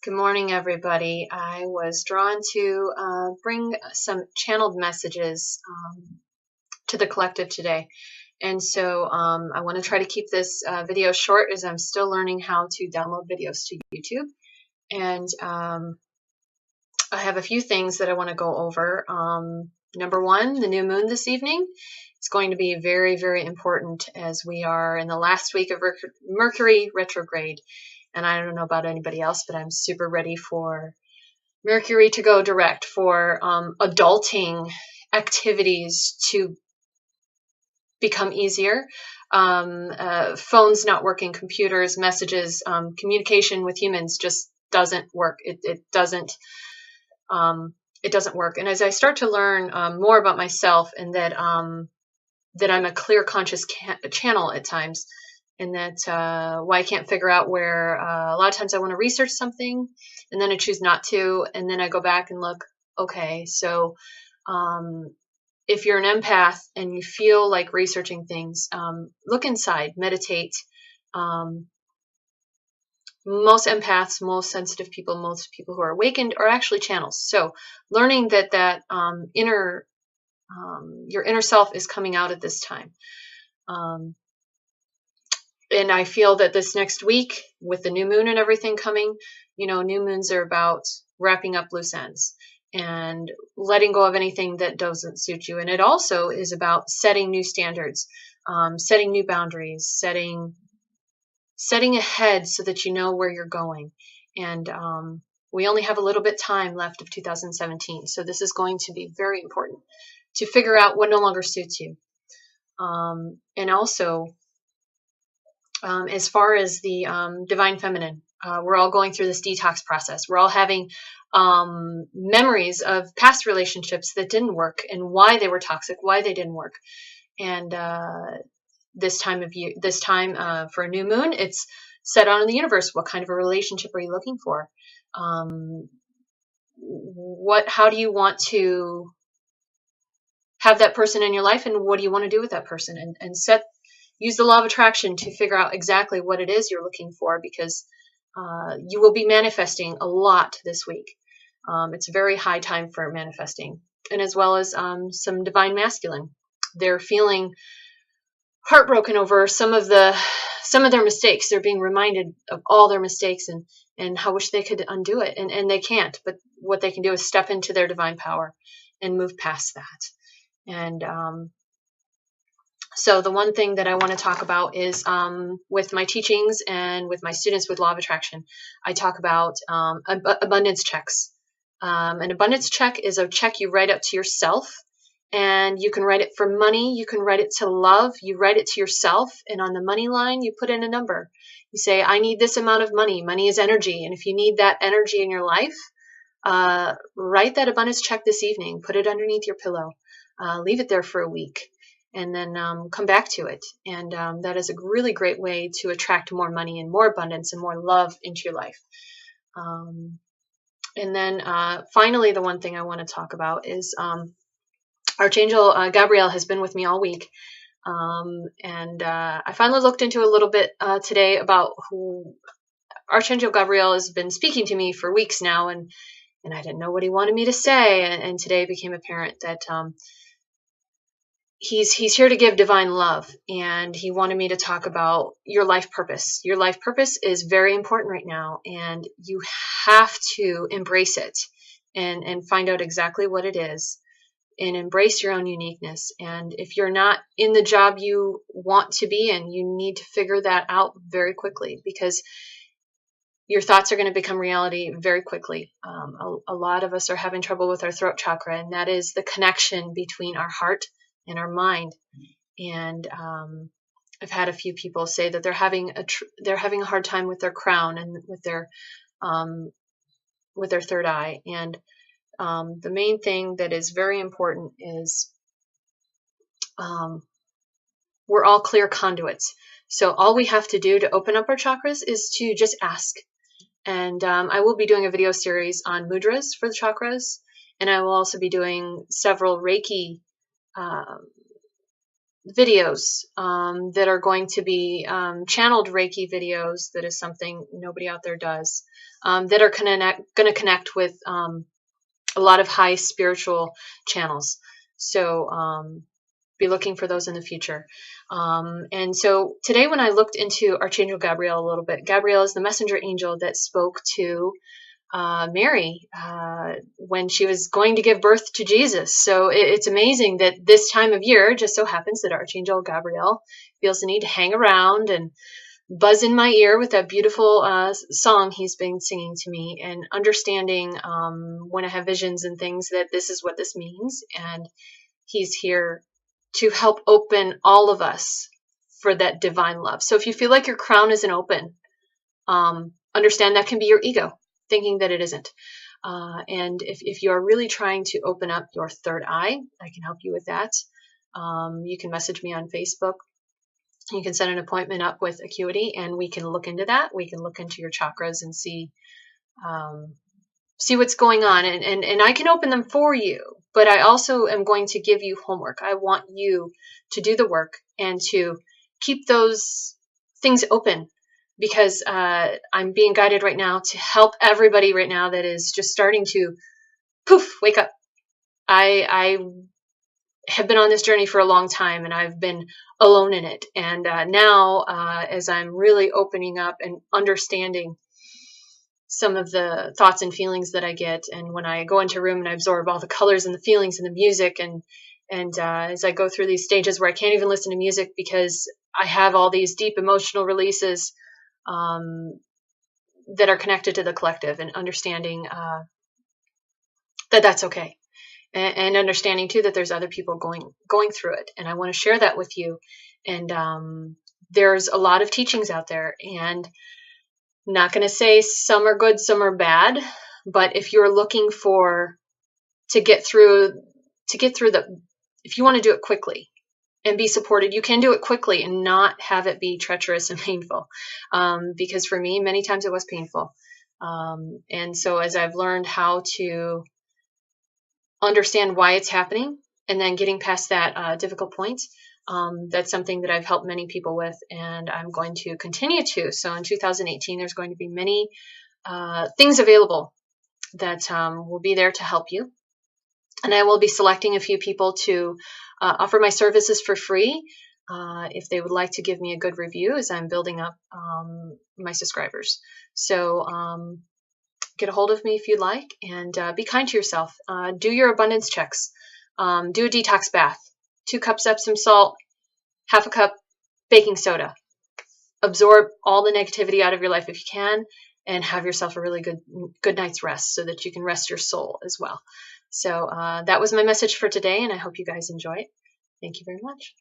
Good morning, everybody. I was drawn to bring some channeled messages to the collective today. And so I want to try to keep this video short as I'm still learning how to download videos to YouTube. And I have a few things that I want to go over. Number one, the new moon this evening. It's going to be very, very important as we are in the last week of Mercury retrograde. And I don't know about anybody else, but I'm super ready for Mercury to go direct, for adulting activities to become easier. Phones not working, computers, messages, communication with humans just doesn't work. It doesn't work. And as I start to learn more about myself, and that I'm a clear conscious channel at times, and that's why I can't figure out where a lot of times I want to research something and then I choose not to, and then I go back and look, okay, so if you're an empath and you feel like researching things, look inside, meditate. Most empaths, most sensitive people, most people who are awakened are actually channels. So learning that your inner self is coming out at this time. And I feel that this next week, with the new moon and everything coming, new moons are about wrapping up loose ends and letting go of anything that doesn't suit you. And it also is about setting new standards, setting new boundaries, setting ahead so that you know where you're going. And we only have a little bit time left of 2017. So this is going to be very important to figure out what no longer suits you. And also, as far as the divine feminine, we're all going through this detox process. We're all having memories of past relationships that didn't work and why they were toxic, why they didn't work. And this time for a new moon, it's set on in the universe. What kind of a relationship are you looking for? How do you want to have that person in your life, and what do you want to do with that person? And use the law of attraction to figure out exactly what it is you're looking for, because you will be manifesting a lot this week. It's a very high time for manifesting, and as well as some divine masculine. They're feeling heartbroken over some of their mistakes. They're being reminded of all their mistakes and how wish they could undo it, and they can't. But what they can do is step into their divine power and move past that. And so the one thing that I want to talk about is with my teachings and with my students with Law of Attraction, I talk about abundance checks. An abundance check is a check you write out to yourself, and you can write it for money. You can write it to love. You write it to yourself, and on the money line, you put in a number. You say, I need this amount of money. Money is energy, and if you need that energy in your life, write that abundance check this evening. Put it underneath your pillow. Leave it there for a week. And then come back to it. And that is a really great way to attract more money and more abundance and more love into your life. And then finally, the one thing I want to talk about is Archangel Gabriel has been with me all week. And I finally looked into a little bit today about who Archangel Gabriel has been speaking to me for weeks now. And I didn't know what he wanted me to say. And today it became apparent that he's here to give divine love, and he wanted me to talk about your life purpose. Your life purpose is very important right now, and you have to embrace it and find out exactly what it is, and embrace your own uniqueness. And if you're not in the job you want to be in, you need to figure that out very quickly, because your thoughts are going to become reality very quickly. A lot of us are having trouble with our throat chakra, and that is the connection between our heart and our mind. And I've had a few people say that they're having a hard time with their crown and with their third eye. And the main thing that is very important is we're all clear conduits. So all we have to do to open up our chakras is to just ask. And I will be doing a video series on mudras for the chakras, and I will also be doing several Reiki videos that are going to be channeled Reiki videos. That is something nobody out there does. That are going to connect with a lot of high spiritual channels. So be looking for those in the future. And so today when I looked into Archangel Gabriel a little bit, Gabriel is the messenger angel that spoke to Mary when she was going to give birth to Jesus. So it's amazing that this time of year just so happens that Archangel Gabriel feels the need to hang around and buzz in my ear with that beautiful song he's been singing to me, and understanding when I have visions and things that this is what this means, and he's here to help open all of us for that divine love. So if you feel like your crown isn't open, understand that can be your ego thinking that it isn't. And if you're really trying to open up your third eye, I can help you with that. You can message me on Facebook. You can set an appointment up with Acuity, and we can look into that. We can look into your chakras and see what's going on, and I can open them for you. But I also am going to give you homework. I want you to do the work and to keep those things open, because I'm being guided right now to help everybody right now that is just starting to wake up. I have been on this journey for a long time, and I've been alone in it. And now, as I'm really opening up and understanding some of the thoughts and feelings that I get, and when I go into a room and I absorb all the colors and the feelings and the music, and as I go through these stages where I can't even listen to music because I have all these deep emotional releases that are connected to the collective, and understanding that that's okay. And understanding too that there's other people going through it, and I want to share that with you. And there's a lot of teachings out there, and not going to say some are good, some are bad, but if you're looking to get through if you want to do it quickly and be supported, you can do it quickly and not have it be treacherous and painful. Because for me, many times it was painful. And so as I've learned how to understand why it's happening, and then getting past that difficult point, that's something that I've helped many people with, and I'm going to continue to. So in 2018, there's going to be many things available that will be there to help you. And I will be selecting a few people to offer my services for free if they would like to give me a good review, as I'm building up my subscribers. So get a hold of me if you'd like, and be kind to yourself. Do your abundance checks. Do a detox bath. 2 cups Epsom salt, half a cup baking soda. Absorb all the negativity out of your life if you can, and have yourself a really good night's rest so that you can rest your soul as well. So that was my message for today, and I hope you guys enjoy it. Thank you very much.